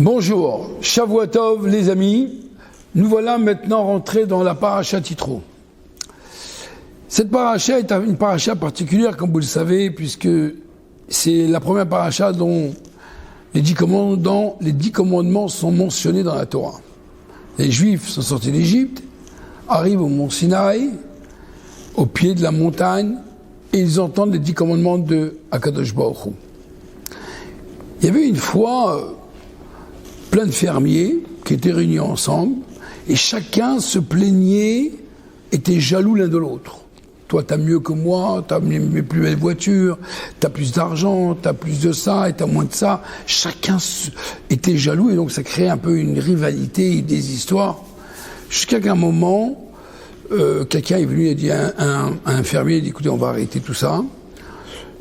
Bonjour, Shavua Tov les amis, nous voilà maintenant rentrés dans la paracha Yitro. Cette paracha est une paracha particulière comme vous le savez puisque c'est la première paracha dont les 10 commandements sont mentionnés dans la Torah. Les Juifs sont sortis d'Égypte, arrivent au mont Sinaï, au pied de la montagne, et ils entendent les 10 commandements de Akadosh Baruch Hu. Il y avait une fois plein de fermiers qui étaient réunis ensemble et chacun se plaignait, était jaloux l'un de l'autre. Toi, t'as mieux que moi, t'as mes plus belles voitures, t'as plus d'argent, t'as plus de ça et t'as moins de ça. Chacun était jaloux et donc ça créait un peu une rivalité et des histoires. Jusqu'à qu'un moment, quelqu'un est venu et a dit à un fermier, il dit, écoutez, on va arrêter tout ça.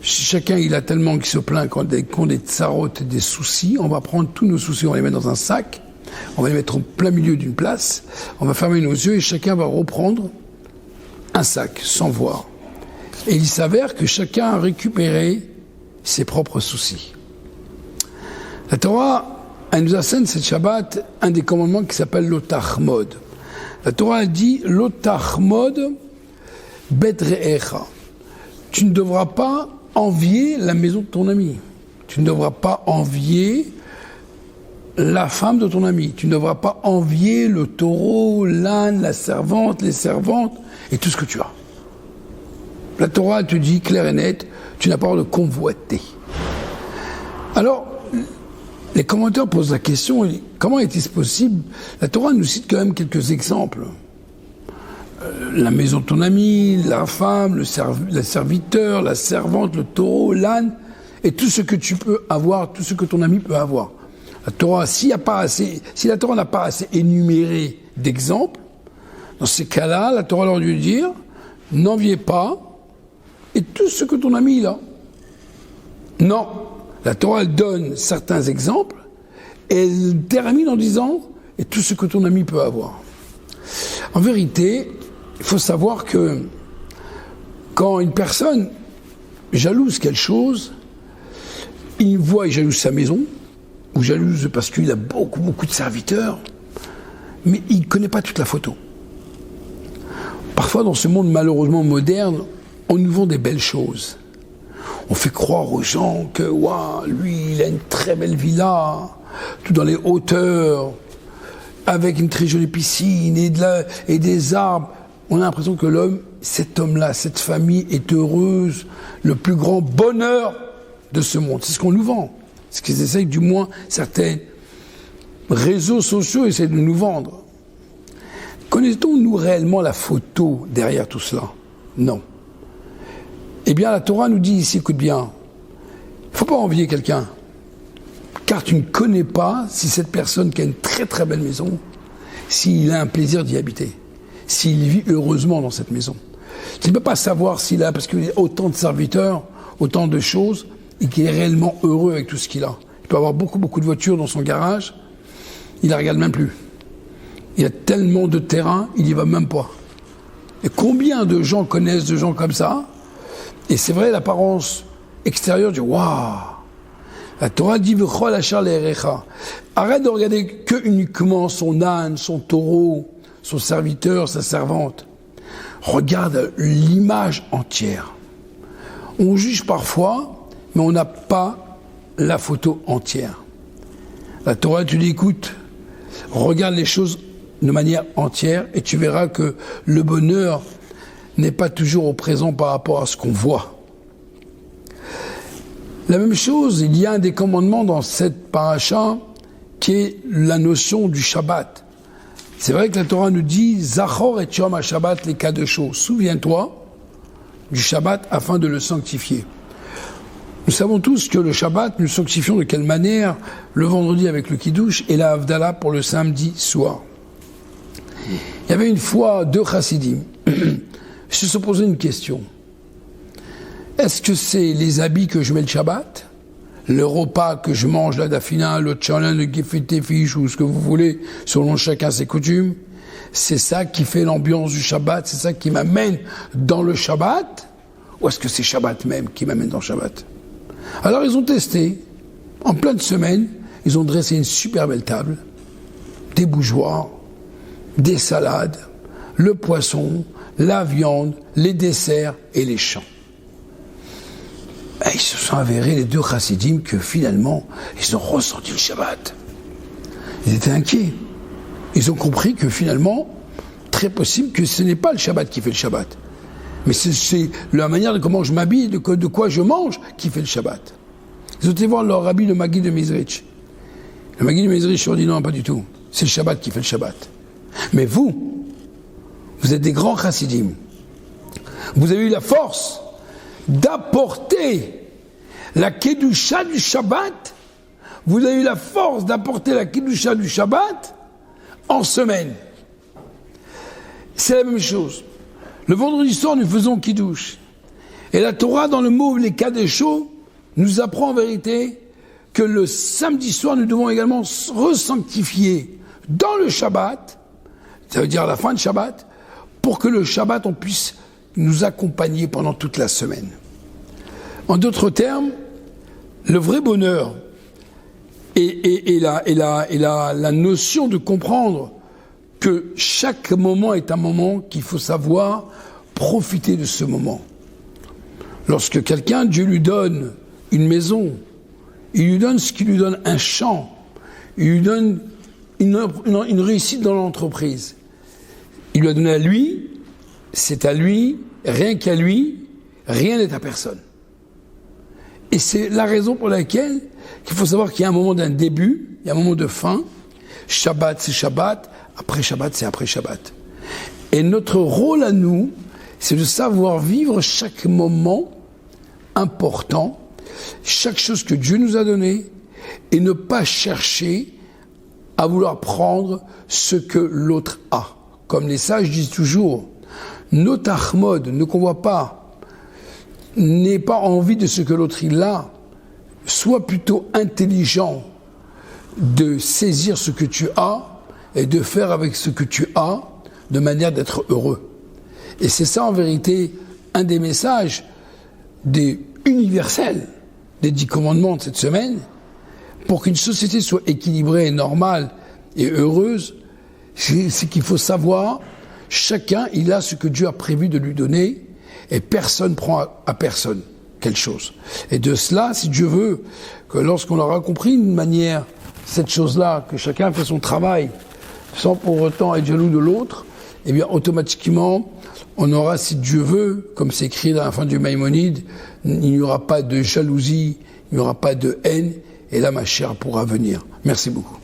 Chacun, il a tellement qu'il se plaint qu'on a des tsarotes, des soucis. On va prendre tous nos soucis, on va les mettre dans un sac. On va les mettre au plein milieu d'une place. On va fermer nos yeux et chacun va reprendre un sac, sans voir. Et il s'avère que chacun a récupéré ses propres soucis. La Torah, elle nous enseigne cette Shabbat un des commandements qui s'appelle l'otachmod. La Torah, elle dit l'otachmod bet re'echa. Tu ne devras pas envier la maison de ton ami. Tu ne devras pas envier la femme de ton ami. Tu ne devras pas envier le taureau, l'âne, la servante, les servantes et tout ce que tu as. La Torah te dit clair et net, tu n'as pas le droit de convoiter. Alors, les commentateurs posent la question, comment est-il possible? La Torah nous cite quand même quelques exemples. La maison de ton ami, la femme, le serviteur, la servante, le taureau, l'âne, et tout ce que tu peux avoir, tout ce que ton ami peut avoir. La Torah, si la Torah n'a pas assez énuméré d'exemples, dans ces cas-là, la Torah leur dû dire, n'enviez pas, et tout ce que ton ami a. Non, la Torah elle donne certains exemples, et elle termine en disant, et tout ce que ton ami peut avoir. En vérité, il faut savoir que quand une personne jalouse quelque chose, il jalouse sa maison, ou jalouse parce qu'il a beaucoup de serviteurs, mais il ne connaît pas toute la photo. Parfois, dans ce monde malheureusement moderne, on nous vend des belles choses. On fait croire aux gens que, waouh, lui, il a une très belle villa, tout dans les hauteurs, avec une très jolie piscine et des arbres. On a l'impression que cet homme-là, cette famille est heureuse, le plus grand bonheur de ce monde. C'est ce qu'on nous vend. C'est ce qu'ils essayent, du moins, certains réseaux sociaux essayent de nous vendre. Connaissons-nous réellement la photo derrière tout cela? Non. Eh bien, la Torah nous dit ici, écoute bien, il ne faut pas envier quelqu'un, car tu ne connais pas si cette personne qui a une très très belle maison, s'il a un plaisir d'y habiter. S'il vit heureusement dans cette maison. Tu ne peux pas savoir s'il a, parce qu'il a autant de serviteurs, autant de choses, et qu'il est réellement heureux avec tout ce qu'il a. Il peut avoir beaucoup de voitures dans son garage, il ne la regarde même plus. Il a tellement de terrain, il n'y va même pas. Et combien de gens connaissent de gens comme ça? Et c'est vrai, l'apparence extérieure dit « Waouh !» La Torah dit « Achar le'erecha » Arrête de regarder que uniquement son âne, son taureau, son serviteur, sa servante. Regarde l'image entière. On juge parfois, mais on n'a pas la photo entière. La Torah te dit, écoute, regarde les choses de manière entière et tu verras que le bonheur n'est pas toujours au présent par rapport à ce qu'on voit. La même chose, il y a un des commandements dans cette paracha qui est la notion du Shabbat. C'est vrai que la Torah nous dit « Zachor et Yom HaShabbat les Kadesho » souviens-toi du Shabbat afin de le sanctifier. Nous savons tous que le Shabbat, nous sanctifions de quelle manière? Le vendredi avec le Kiddush et la Havdalah pour le samedi soir. Il y avait une fois 2 chassidim. Je se posais une question. Est-ce que c'est les habits que je mets le Shabbat? Le repas que je mange, la dafina, le tchalin, le gefilte fish ou ce que vous voulez, selon chacun ses coutumes, c'est ça qui fait l'ambiance du Shabbat, c'est ça qui m'amène dans le Shabbat, ou est-ce que c'est Shabbat même qui m'amène dans le Shabbat? Alors ils ont testé, en pleine semaine, ils ont dressé une super belle table, des bougeoirs, des salades, le poisson, la viande, les desserts et les chants. Et ils se sont avérés, les deux chassidim, que finalement, ils ont ressenti le Shabbat. Ils étaient inquiets. Ils ont compris que finalement, très possible que ce n'est pas le Shabbat qui fait le Shabbat. Mais c'est la manière de comment je m'habille, de quoi je mange, qui fait le Shabbat. Ils ont été voir leur rabbi, le Magui de Mezrich. Le Magui de Mezrich leur dit non, pas du tout. C'est le Shabbat qui fait le Shabbat. Mais vous êtes des grands chassidim. Vous avez eu la force d'apporter la Kedusha du Shabbat. Vous avez eu la force d'apporter la Kedusha du Shabbat en semaine. C'est la même chose. Le vendredi soir, nous faisons Kiddush. Et la Torah, dans le mot les Kadeshos, nous apprend en vérité que le samedi soir, nous devons également resanctifier dans le Shabbat, ça veut dire à la fin de Shabbat, pour que le Shabbat, on puisse nous accompagner pendant toute la semaine. En d'autres termes, le vrai bonheur et la notion de comprendre que chaque moment est un moment qu'il faut savoir profiter de ce moment. Lorsque quelqu'un, Dieu lui donne une maison, il lui donne ce qu'il lui donne, un champ, il lui donne une réussite dans l'entreprise. Il lui a donné à lui, c'est à lui, rien qu'à lui, rien n'est à personne. Et c'est la raison pour laquelle il faut savoir qu'il y a un moment d'un début, il y a un moment de fin. Shabbat, c'est Shabbat. Après Shabbat, c'est après Shabbat. Et notre rôle à nous, c'est de savoir vivre chaque moment important, chaque chose que Dieu nous a donné, et ne pas chercher à vouloir prendre ce que l'autre a. Comme les sages disent toujours, notre Ahmod, ne convoit pas, n'aie pas envie de ce que l'autre il a, sois plutôt intelligent de saisir ce que tu as et de faire avec ce que tu as de manière d'être heureux. Et c'est ça en vérité un des messages universels des 10 commandements de cette semaine. Pour qu'une société soit équilibrée, normale et heureuse, c'est qu'il faut savoir, chacun il a ce que Dieu a prévu de lui donner et personne prend à personne quelque chose. Et de cela, si Dieu veut que lorsqu'on aura compris d'une manière cette chose-là, que chacun fait son travail sans pour autant être jaloux de l'autre, eh bien automatiquement on aura, si Dieu veut, comme c'est écrit à la fin du Maïmonide, il n'y aura pas de jalousie, il n'y aura pas de haine, et là ma chère pourra venir. Merci beaucoup.